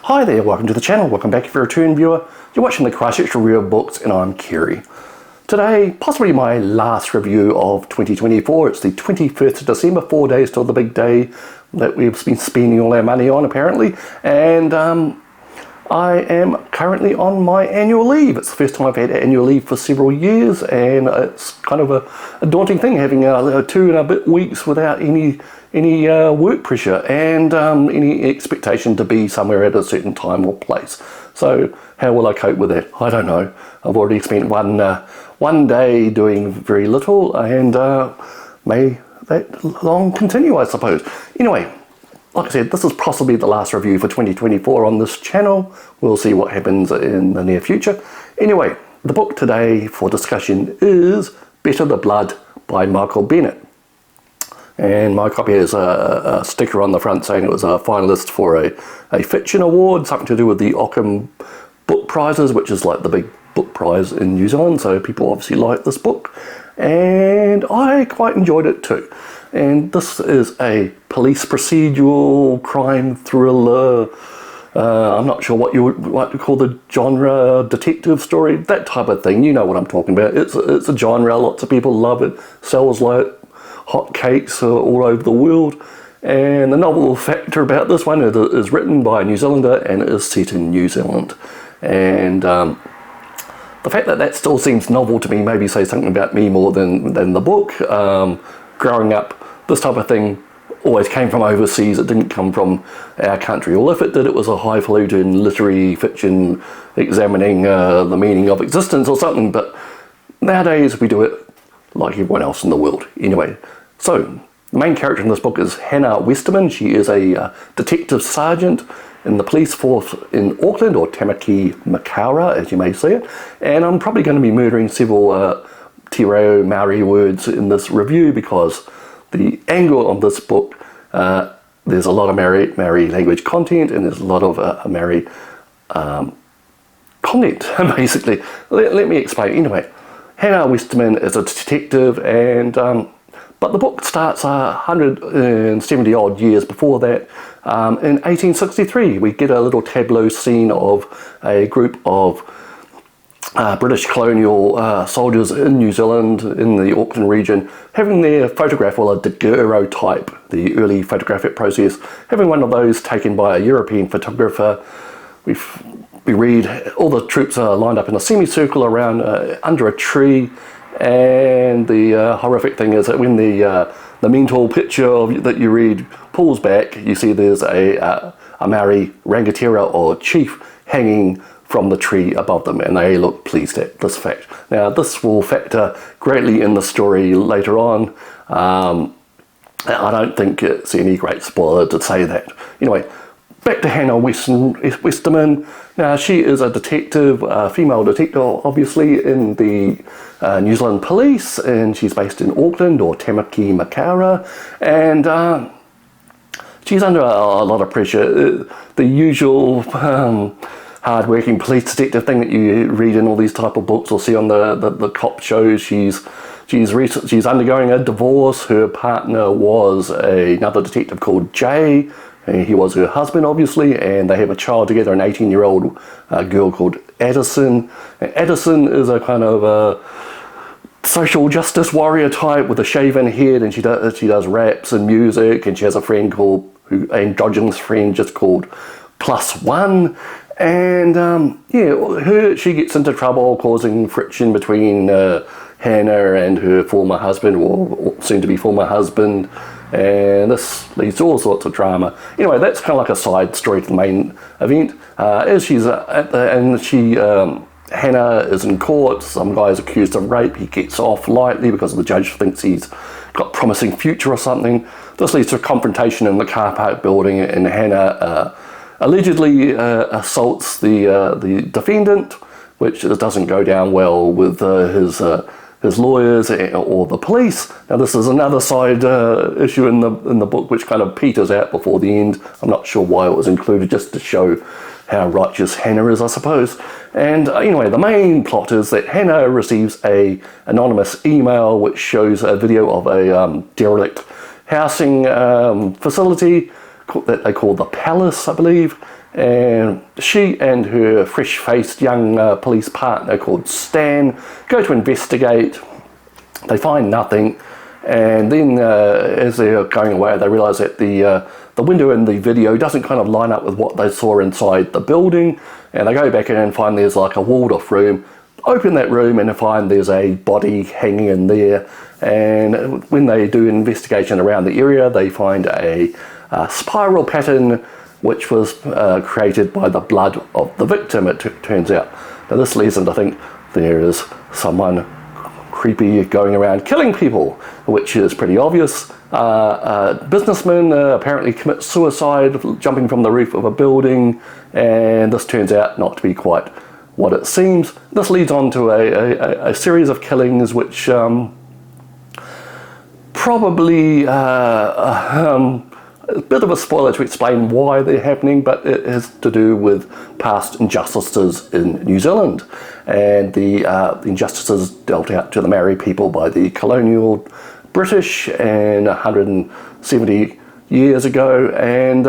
Hi there, welcome to the channel. Welcome back if you're a return viewer. You're watching the Christchurch Review of Books and I'm Kerry. Today, possibly my last review of 2024. It's the 21st of December, 4 days till the big day that we've been spending all our money on apparently. And I am currently on my annual leave. It's the first time I've had annual leave for several years, and it's kind of a daunting thing having 2 and a bit weeks without any work pressure and any expectation to be somewhere at a certain time or place. So how will I cope with that? I don't know. I've already spent one day doing very little, and may that long continue, I suppose. Anyway, like I said, this is possibly the last review for 2024 on this channel. We'll see what happens in the near future. Anyway, the book today for discussion is Better the Blood by Bennett. And my copy has a sticker on the front saying it was a finalist for a fiction award, something to do with the Auckland book prizes, which is like the big book prize in New Zealand. So people obviously like this book, and I quite enjoyed it too. And this is a police procedural crime thriller. I'm not sure what you would like to call the genre, detective story, that type of thing. You know what I'm talking about. It's a genre, lots of people love it, sells like hot cakes all over the world. And the novel factor about this one is written by a New Zealander and it is set in New Zealand. And the fact that still seems novel to me maybe says something about me more than the book. Growing up, this type of thing always came from overseas. It didn't come from our country. Or if it did, it was a highfalutin literary fiction examining the meaning of existence or something. But nowadays we do it like everyone else in the world. Anyway, so the main character in this book is Hannah Westerman. She is a detective sergeant in the police force in Auckland, or Tamaki Makaurau, as you may say it. And I'm probably going to be murdering several te reo Maori words in this review because the angle of this book, there's a lot of Maori language content and there's a lot of Maori content, basically. Let me explain. Anyway, Hannah Westerman is a detective, and but the book starts 170 odd years before that. In 1863, we get a little tableau scene of a group of British colonial soldiers in New Zealand, in the Auckland region, having their photograph, well, a daguerreotype, the early photographic process, having one of those taken by a European photographer. We read all the troops are lined up in a semicircle around under a tree, and the horrific thing is that when the mental picture that you read pulls back, you see there's a Maori rangatira or chief hanging from the tree above them, and they look pleased at this fact. Now, this will factor greatly in the story later on. I don't think it's any great spoiler to say that. Anyway, back to Hannah Westerman. Now, she is a detective, a female detective, obviously, in the New Zealand Police, and she's based in Auckland, or Tamaki Makaurau, and she's under a lot of pressure. The usual hard-working police detective thing that you read in all these type of books or see on the cop shows. She's undergoing a divorce. Her partner was another detective called Jay. He was her husband, obviously, and they have a child together, an 18-year-old girl called Addison. And Addison is a kind of a social justice warrior type with a shaven head, and she does raps and music, and she has a friend called, androgynous friend just called Plus One. And she gets into trouble, causing friction between Hannah and her former husband, or soon-to-be former husband, and this leads to all sorts of drama. Anyway, that's kind of like a side story to the main event. As she's Hannah is in court. Some guy is accused of rape. He gets off lightly because the judge thinks he's got a promising future or something. This leads to a confrontation in the car park building, and Hannah allegedly assaults the defendant, which doesn't go down well with his lawyers or the police. Now, this is another side issue in the book which kind of peters out before the end. I'm not sure why it was included, just to show how righteous Hannah is, I suppose. And anyway, the main plot is that Hannah receives a anonymous email which shows a video of a derelict housing facility that they call the Palace, I believe. and she and her fresh-faced young police partner called Stan go to investigate. They find nothing, and then as they're going away, they realise that the window in the video doesn't kind of line up with what they saw inside the building, and they go back in and find there's like a walled-off room. Open that room and find there's a body hanging in there, and when they do an investigation around the area, they find a spiral pattern which was created by the blood of the victim, it turns out. Now this leads them to think there is someone creepy going around killing people, which is pretty obvious. Businessman apparently commits suicide jumping from the roof of a building, and this turns out not to be quite what it seems. This leads on to a series of killings which probably a bit of a spoiler to explain why they're happening, but it has to do with past injustices in New Zealand, and the injustices dealt out to the Maori people by the colonial British and 170 years ago, and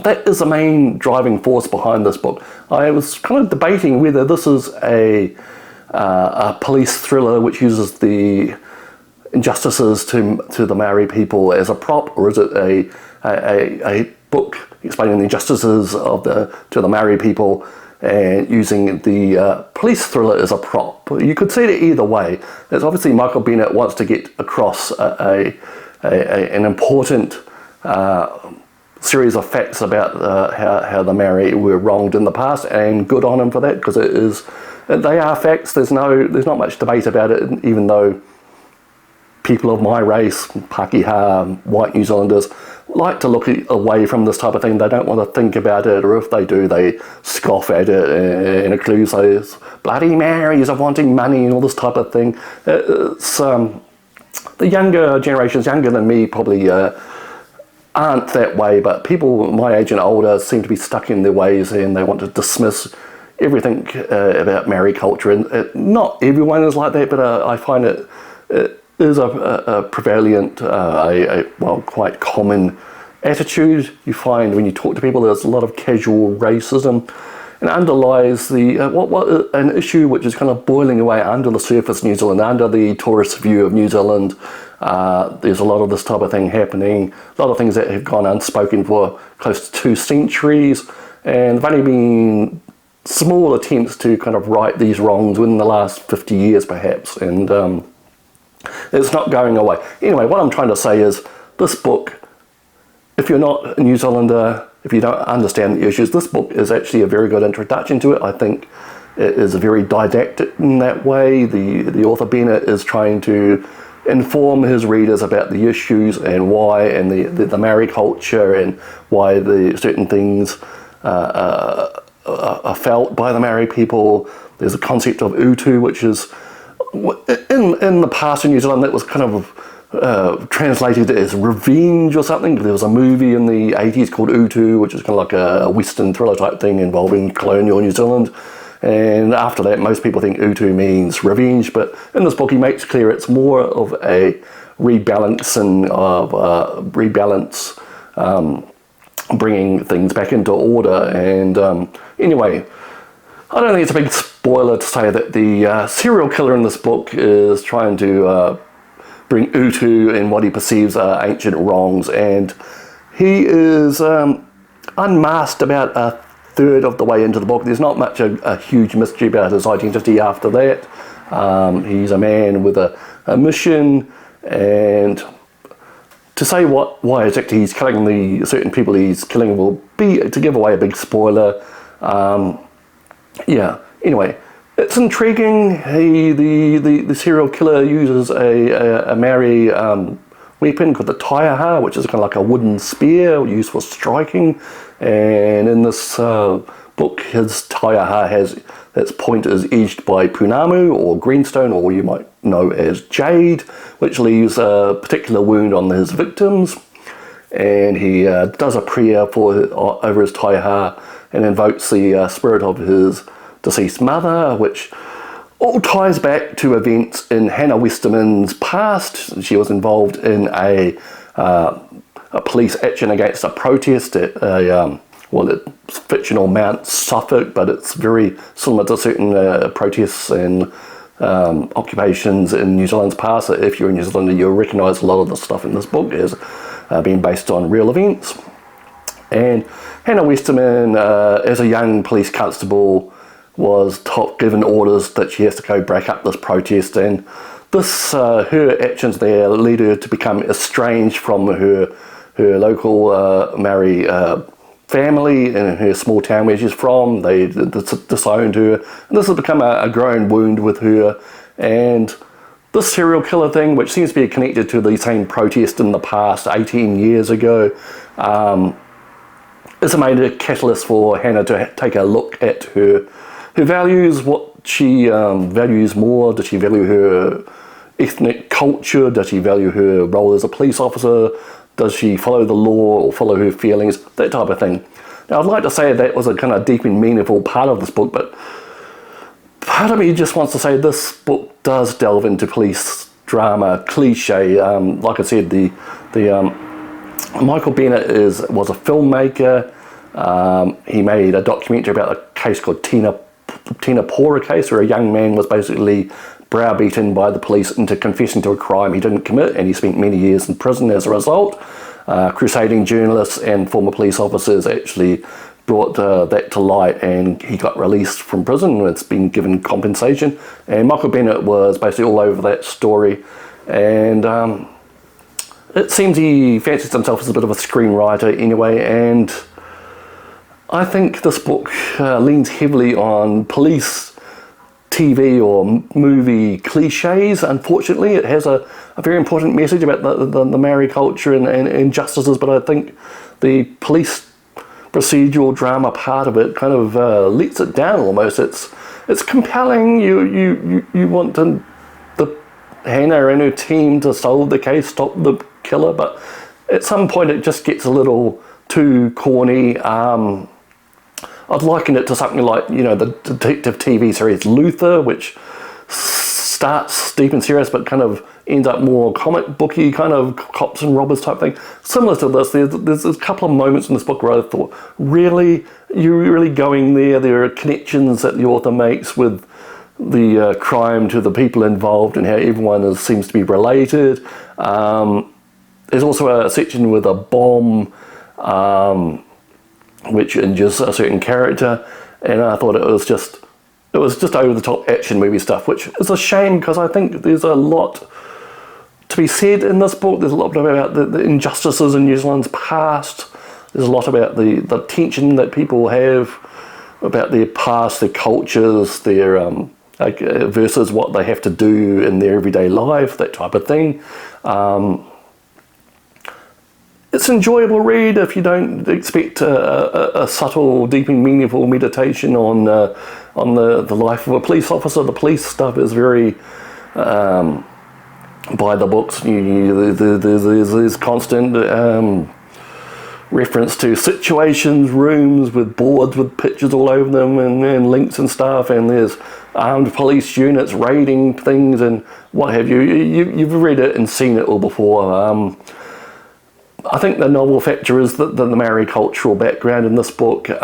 that is the main driving force behind this book. I was kind of debating whether this is a police thriller which uses the injustices to the Maori people as a prop, or is it a book explaining the injustices to the Maori people and using the police thriller as a prop? You could see it either way. It's obviously Michael Bennett wants to get across an important series of facts about how the Maori were wronged in the past, and good on him for that, because they are facts. There's not much debate about it, even though people of my race, Pākehā, white New Zealanders, like to look away from this type of thing. They don't want to think about it, or if they do, they scoff at it and accuse those bloody Maoris of wanting money and all this type of thing. It's the younger generations, younger than me, probably aren't that way, but people my age and older seem to be stuck in their ways, and they want to dismiss everything about Maori culture. And not everyone is like that, but I find it is a prevalent, quite common attitude. You find when you talk to people, there's a lot of casual racism, and underlies an issue which is kind of boiling away under the surface of New Zealand, under the tourist view of New Zealand. There's a lot of this type of thing happening, a lot of things that have gone unspoken for close to 2 centuries, and there have only been small attempts to kind of right these wrongs within the last 50 years perhaps, and it's not going away. Anyway, what I'm trying to say is this book, if you're not a New Zealander, if you don't understand the issues, this book is actually a very good introduction to it. I think it is very didactic in that way. The author Bennett is trying to inform his readers about the issues and why, and the Maori culture, and why certain things are felt by the Maori people. There's a concept of utu, which is in the past in New Zealand that was kind of translated as revenge or something. There was a movie in the 80s called Utu, which is kind of like a Western thriller type thing involving colonial New Zealand. And after that, most people think Utu means revenge, but in this book he makes clear it's more of a rebalancing of bringing things back into order. And anyway, I don't think it's a big spoiler to say that the serial killer in this book is trying to bring Utu and what he perceives are ancient wrongs, and he is unmasked about a third of the way into the book. There's not much a huge mystery about his identity after that. He's a man with a mission, and to say why exactly he's killing the certain people he's killing will be to give away a big spoiler. Yeah, anyway, it's intriguing. The serial killer uses a Maori weapon called the taiaha, which is kind of like a wooden spear used for striking. And in this book, his taiaha has its point is edged by punamu, or greenstone, or you might know as jade, which leaves a particular wound on his victims. And he does a prayer over his taiaha and invokes the spirit of his deceased mother, which all ties back to events in Hannah Westerman's past. She was involved in a police action against a protest at a well, it's fictional Mount Suffolk, but it's very similar to certain protests and occupations in New Zealand's past. If you're a New Zealander, you'll recognise a lot of the stuff in this book as being based on real events. And Hannah Westerman, as a young police constable, was given orders that she has to go break up this protest, and this her actions there lead her to become estranged from her local Maori family in her small town where she's from. They disowned her, and this has become a growing wound with her. And this serial killer thing, which seems to be connected to the same protest in the past 18 years ago, is a major catalyst for Hannah to take a look at her values, what she values more. Does she value her ethnic culture? Does she value her role as a police officer? Does she follow the law or follow her feelings? That type of thing. Now, I'd like to say that was a kind of deep and meaningful part of this book, but part of me just wants to say this book does delve into police drama cliche. Like I said, the Michael Bennett was a filmmaker. He made a documentary about a case called Tina Pora case, where a young man was basically browbeaten by the police into confessing to a crime he didn't commit, and he spent many years in prison as a result. Crusading journalists and former police officers actually brought that to light, and he got released from prison. It's been given compensation, and Michael Bennett was basically all over that story. And it seems he fancies himself as a bit of a screenwriter anyway, and I think this book leans heavily on police TV or movie cliches. Unfortunately, it has a very important message about the Maori culture and injustices, but I think the police procedural drama part of it kind of lets it down almost. It's compelling. You want the Hannah and her team to solve the case, stop the killer, but at some point it just gets a little too corny. I'd liken it to something like, the detective TV series Luther, which starts deep and serious but kind of ends up more comic booky, kind of cops and robbers type thing. Similar to this, there's a couple of moments in this book where I thought, really? You're really going there? There are connections that the author makes with the crime to the people involved and how everyone seems to be related. There's also a section with a bomb, which injures a certain character, and I thought it was just over the top action movie stuff, which is a shame because I think there's a lot to be said in this book. There's a lot about the injustices in New Zealand's past. There's a lot about the tension that people have about their past, their cultures, their versus what they have to do in their everyday life, that type of thing. It's an enjoyable read if you don't expect a subtle, deep and meaningful meditation on the life of a police officer. The police stuff is very by the books. There's constant reference to situations, rooms with boards with pictures all over them and links and stuff, and there's armed police units raiding things and what have you. You've read it and seen it all before. I think the novel factor is the Maori cultural background in this book. There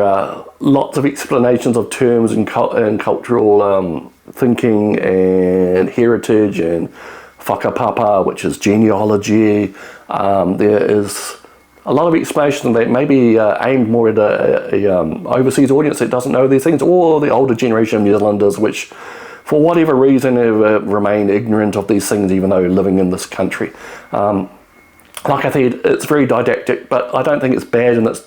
are lots of explanations of terms and cultural thinking and heritage and whakapapa, which is genealogy. There is a lot of explanation that may be aimed more at a overseas audience that doesn't know these things, or the older generation of New Zealanders, which for whatever reason have remained ignorant of these things even though living in this country. Like I said, it's very didactic, but I don't think it's bad in its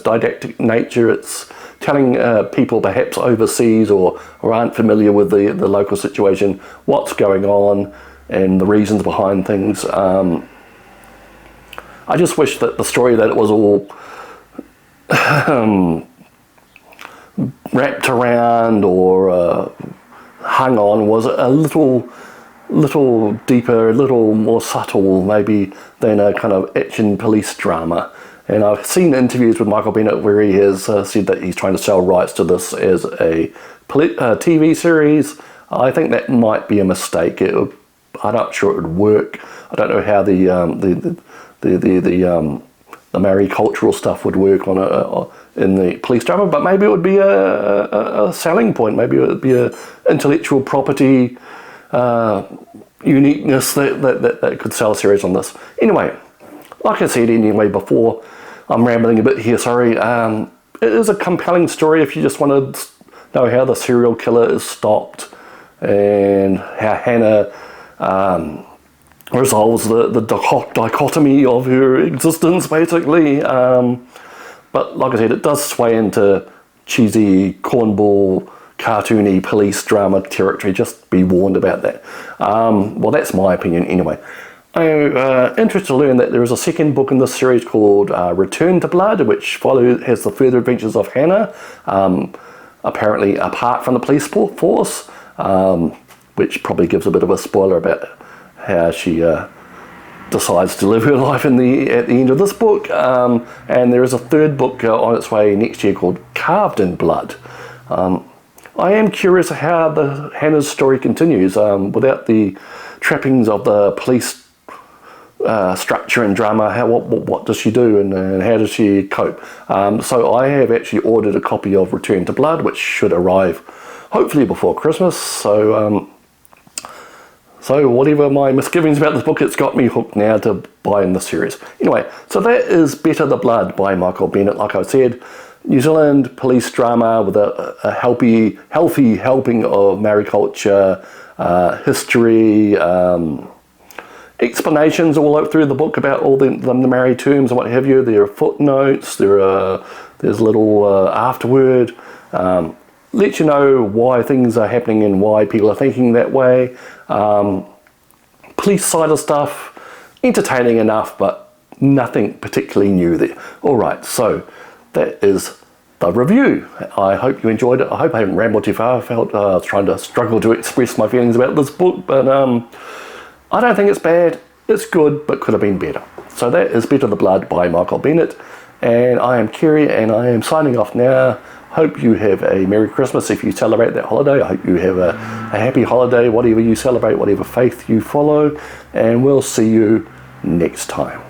didactic nature. It's telling people perhaps overseas or aren't familiar with the local situation what's going on and the reasons behind things. I just wish that the story that it was all wrapped around or hung on was a little deeper, a little more subtle maybe than a kind of action police drama. And I've seen interviews with Michael Bennett where he has said that he's trying to sell rights to this as a TV series. I think that might be a mistake. I'm not sure it would work. I don't know how the the Maori cultural stuff would work in the police drama, but maybe it would be a selling point. Maybe it would be a intellectual property uniqueness that could sell a series on this. Anyway, like I said before, I'm rambling a bit here, sorry. It is a compelling story if you just want to know how the serial killer is stopped and how Hannah resolves the dichotomy of her existence, basically. But like I said, it does sway into cheesy, cornball, cartoony police drama territory. Just be warned about that. Well, that's my opinion anyway. I'm interested to learn that there is a second book in this series called Return to Blood, which has the further adventures of Hannah, apparently apart from the police force, which probably gives a bit of a spoiler about how she decides to live her life at the end of this book. And there is a third book on its way next year called Carved in Blood. I am curious how Hannah's story continues without the trappings of the police structure and drama. What does she do and how does she cope? So I have actually ordered a copy of Return to Blood, which should arrive hopefully before Christmas. So whatever my misgivings about this book, it's got me hooked now to buy in the series. Anyway, so that is Better the Blood by Michael Bennett. Like I said, New Zealand police drama with a healthy helping of Maori culture, history, explanations all up through the book about all the Maori terms and what have you. There are footnotes, there's little afterword, let you know why things are happening and why people are thinking that way. Police side of stuff, entertaining enough, but nothing particularly new there. Alright, so that is the review. I hope you enjoyed it. I hope I haven't rambled too far. I felt I was trying to struggle to express my feelings about this book, but I don't think it's bad. It's good, but could have been better. So that is Better the Blood by Michael Bennett, and I am Kerry, and I am signing off now. Hope you have a Merry Christmas if you celebrate that holiday. I hope you have a happy holiday, whatever you celebrate, whatever faith you follow, and we'll see you next time.